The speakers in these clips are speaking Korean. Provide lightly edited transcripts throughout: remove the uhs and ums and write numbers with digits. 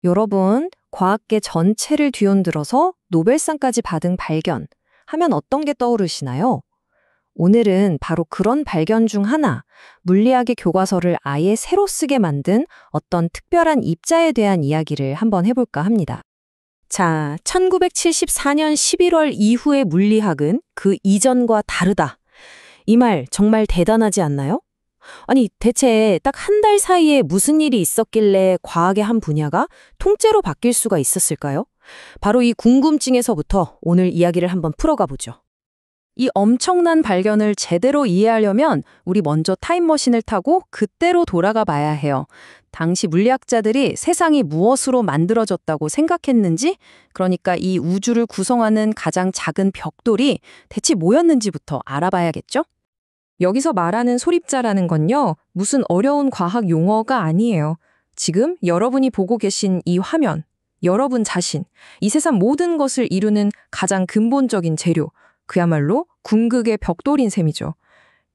여러분, 과학계 전체를 뒤흔들어서 노벨상까지 받은 발견 하면 어떤 게 떠오르시나요? 오늘은 바로 그런 발견 중 하나, 물리학의 교과서를 아예 새로 쓰게 만든 어떤 특별한 입자에 대한 이야기를 한번 해볼까 합니다. 자, 1974년 11월 이후의 물리학은 그 이전과 다르다. 이 말 정말 대단하지 않나요? 아니, 대체 딱 한 달 사이에 무슨 일이 있었길래 과학의 한 분야가 통째로 바뀔 수가 있었을까요? 바로 이 궁금증에서부터 오늘 이야기를 한번 풀어가 보죠. 이 엄청난 발견을 제대로 이해하려면 우리 먼저 타임머신을 타고 그때로 돌아가 봐야 해요. 당시 물리학자들이 세상이 무엇으로 만들어졌다고 생각했는지, 그러니까 이 우주를 구성하는 가장 작은 벽돌이 대체 뭐였는지부터 알아봐야겠죠? 여기서 말하는 소립자라는 건요, 무슨 어려운 과학 용어가 아니에요. 지금 여러분이 보고 계신 이 화면, 여러분 자신, 이 세상 모든 것을 이루는 가장 근본적인 재료, 그야말로 궁극의 벽돌인 셈이죠.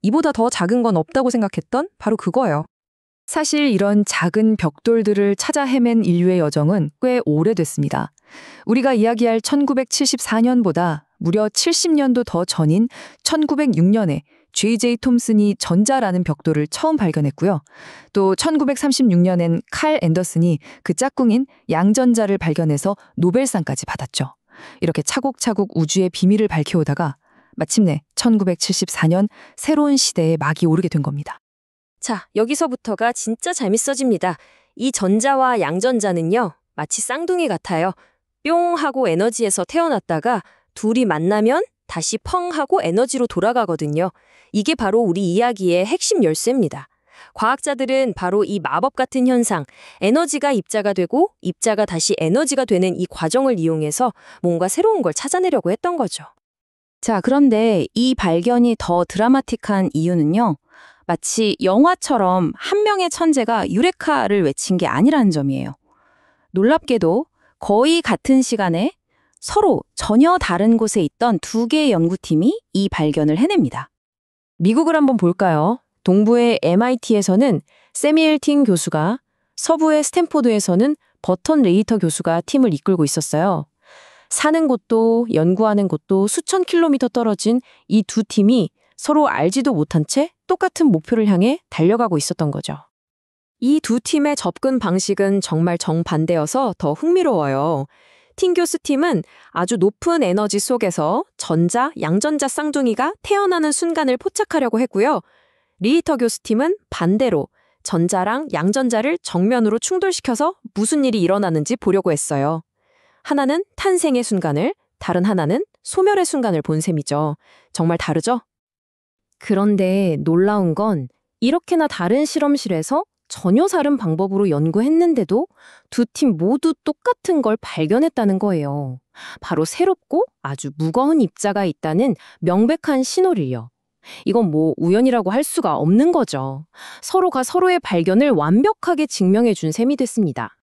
이보다 더 작은 건 없다고 생각했던 바로 그거예요. 사실 이런 작은 벽돌들을 찾아 헤맨 인류의 여정은 꽤 오래됐습니다. 우리가 이야기할 1974년보다 무려 70년도 더 전인 1906년에 J.J. 톰슨이 전자라는 벽돌을 처음 발견했고요. 또 1936년엔 칼 앤더슨이 그 짝꿍인 양전자를 발견해서 노벨상까지 받았죠. 이렇게 차곡차곡 우주의 비밀을 밝혀오다가 마침내 1974년 새로운 시대에 막이 오르게 된 겁니다. 자, 여기서부터가 진짜 재밌어집니다. 이 전자와 양전자는요, 마치 쌍둥이 같아요. 뿅 하고 에너지에서 태어났다가 둘이 만나면 다시 펑 하고 에너지로 돌아가거든요. 이게 바로 우리 이야기의 핵심 열쇠입니다. 과학자들은 바로 이 마법 같은 현상, 에너지가 입자가 되고 입자가 다시 에너지가 되는 이 과정을 이용해서 뭔가 새로운 걸 찾아내려고 했던 거죠. 자, 그런데 이 발견이 더 드라마틱한 이유는요, 마치 영화처럼 한 명의 천재가 유레카를 외친 게 아니라는 점이에요. 놀랍게도 거의 같은 시간에 서로 전혀 다른 곳에 있던 두 개의 연구팀이 이 발견을 해냅니다. 미국을 한번 볼까요? 동부의 MIT에서는 세미엘 팅 교수가, 서부의 스탠포드에서는 버턴 레이터 교수가 팀을 이끌고 있었어요. 사는 곳도 연구하는 곳도 수천 킬로미터 떨어진 이 두 팀이 서로 알지도 못한 채 똑같은 목표를 향해 달려가고 있었던 거죠. 이 두 팀의 접근 방식은 정말 정반대여서 더 흥미로워요. 팅 교수 팀은 아주 높은 에너지 속에서 전자, 양전자 쌍둥이가 태어나는 순간을 포착하려고 했고요. 리히터 교수 팀은 반대로 전자랑 양전자를 정면으로 충돌시켜서 무슨 일이 일어나는지 보려고 했어요. 하나는 탄생의 순간을, 다른 하나는 소멸의 순간을 본 셈이죠. 정말 다르죠? 그런데 놀라운 건 이렇게나 다른 실험실에서 전혀 다른 방법으로 연구했는데도 두 팀 모두 똑같은 걸 발견했다는 거예요. 바로 새롭고 아주 무거운 입자가 있다는 명백한 신호를요. 이건 뭐 우연이라고 할 수가 없는 거죠. 서로가 서로의 발견을 완벽하게 증명해 준 셈이 됐습니다.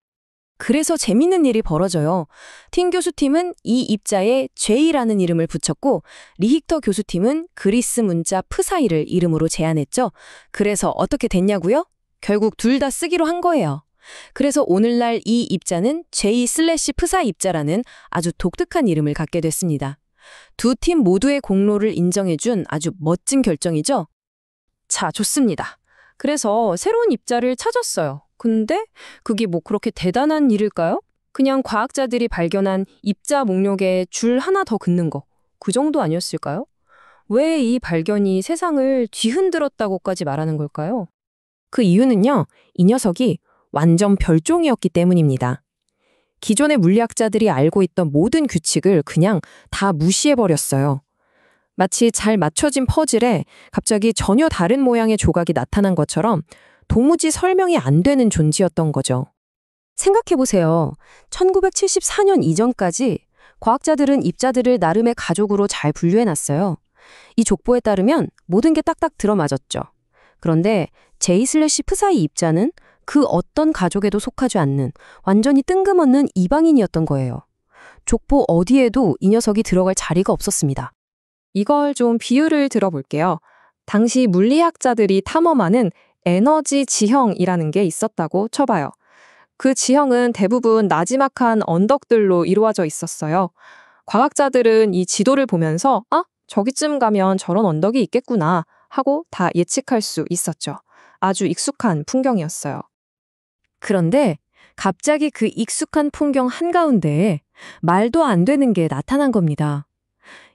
그래서 재밌는 일이 벌어져요. 팅 교수팀은 이 입자에 J라는 이름을 붙였고 리히터 교수팀은 그리스 문자 프사이를 이름으로 제안했죠. 그래서 어떻게 됐냐고요? 결국 둘 다 쓰기로 한 거예요. 그래서 오늘날 이 입자는 J/프사 입자라는 아주 독특한 이름을 갖게 됐습니다. 두 팀 모두의 공로를 인정해준 아주 멋진 결정이죠? 자, 좋습니다. 그래서 새로운 입자를 찾았어요. 근데 그게 뭐 그렇게 대단한 일일까요? 그냥 과학자들이 발견한 입자 목록에 줄 하나 더 긋는 거, 그 정도 아니었을까요? 왜 이 발견이 세상을 뒤흔들었다고까지 말하는 걸까요? 그 이유는요, 이 녀석이 완전 별종이었기 때문입니다. 기존의 물리학자들이 알고 있던 모든 규칙을 그냥 다 무시해버렸어요. 마치 잘 맞춰진 퍼즐에 갑자기 전혀 다른 모양의 조각이 나타난 것처럼 도무지 설명이 안 되는 존재였던 거죠. 생각해보세요. 1974년 이전까지 과학자들은 입자들을 나름의 가족으로 잘 분류해놨어요. 이 족보에 따르면 모든 게 딱딱 들어맞았죠. 그런데 J/프사이 입자는 그 어떤 가족에도 속하지 않는 완전히 뜬금없는 이방인이었던 거예요. 족보 어디에도 이 녀석이 들어갈 자리가 없었습니다. 이걸 좀 비유를 들어볼게요. 당시 물리학자들이 탐험하는 에너지 지형이라는 게 있었다고 쳐봐요. 그 지형은 대부분 나지막한 언덕들로 이루어져 있었어요. 과학자들은 이 지도를 보면서 저기쯤 가면 저런 언덕이 있겠구나 하고 다 예측할 수 있었죠. 아주 익숙한 풍경이었어요. 그런데 갑자기 그 익숙한 풍경 한가운데에 말도 안 되는 게 나타난 겁니다.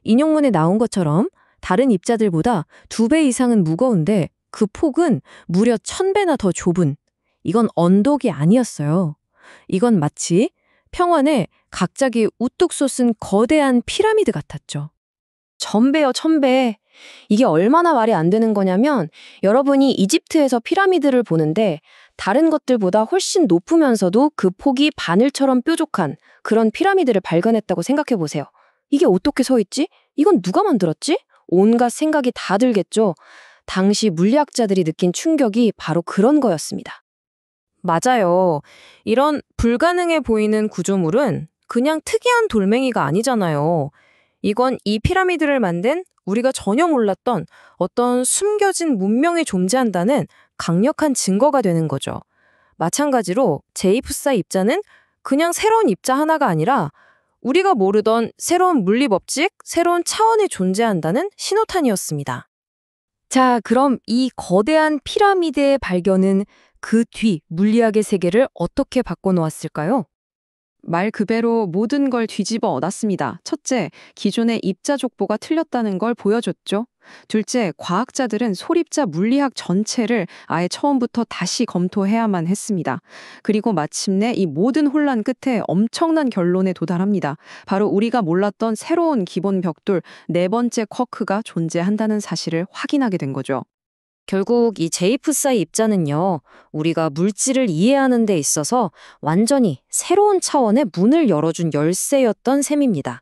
인용문에 나온 것처럼 다른 입자들보다 2배 이상은 무거운데 그 폭은 무려 1000배나 더 좁은, 이건 언덕이 아니었어요. 이건 마치 평원에 갑자기 우뚝 솟은 거대한 피라미드 같았죠. 1000배요, 1000배. 이게 얼마나 말이 안 되는 거냐면 여러분이 이집트에서 피라미드를 보는데 다른 것들보다 훨씬 높으면서도 그 폭이 바늘처럼 뾰족한 그런 피라미드를 발견했다고 생각해 보세요. 이게 어떻게 서 있지? 이건 누가 만들었지? 온갖 생각이 다 들겠죠. 당시 물리학자들이 느낀 충격이 바로 그런 거였습니다. 맞아요. 이런 불가능해 보이는 구조물은 그냥 특이한 돌멩이가 아니잖아요. 이건 이 피라미드를 만든 우리가 전혀 몰랐던 어떤 숨겨진 문명이 존재한다는 강력한 증거가 되는 거죠. 마찬가지로 제이프사의 입자는 그냥 새로운 입자 하나가 아니라 우리가 모르던 새로운 물리 법칙, 새로운 차원이 존재한다는 신호탄이었습니다. 자, 그럼 이 거대한 피라미드의 발견은 그 뒤 물리학의 세계를 어떻게 바꿔놓았을까요? 말 그대로 모든 걸 뒤집어 놨습니다. 첫째, 기존의 입자 족보가 틀렸다는 걸 보여줬죠. 둘째, 과학자들은 소립자 물리학 전체를 아예 처음부터 다시 검토해야만 했습니다. 그리고 마침내 이 모든 혼란 끝에 엄청난 결론에 도달합니다. 바로 우리가 몰랐던 새로운 기본 벽돌 4번째 쿼크가 존재한다는 사실을 확인하게 된 거죠. 결국 이 제이프사의 입자는요, 우리가 물질을 이해하는 데 있어서 완전히 새로운 차원의 문을 열어준 열쇠였던 셈입니다.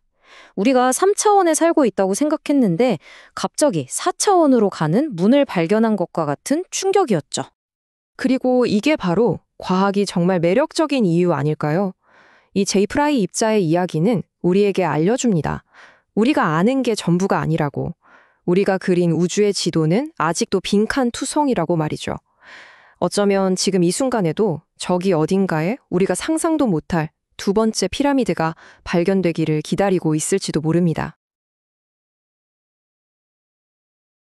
우리가 3차원에 살고 있다고 생각했는데 갑자기 4차원으로 가는 문을 발견한 것과 같은 충격이었죠. 그리고 이게 바로 과학이 정말 매력적인 이유 아닐까요? 이 제이프라이 입자의 이야기는 우리에게 알려줍니다. 우리가 아는 게 전부가 아니라고. 우리가 그린 우주의 지도는 아직도 빈칸 투성이라고 말이죠. 어쩌면 지금 이 순간에도 저기 어딘가에 우리가 상상도 못할 2번째 피라미드가 발견되기를 기다리고 있을지도 모릅니다.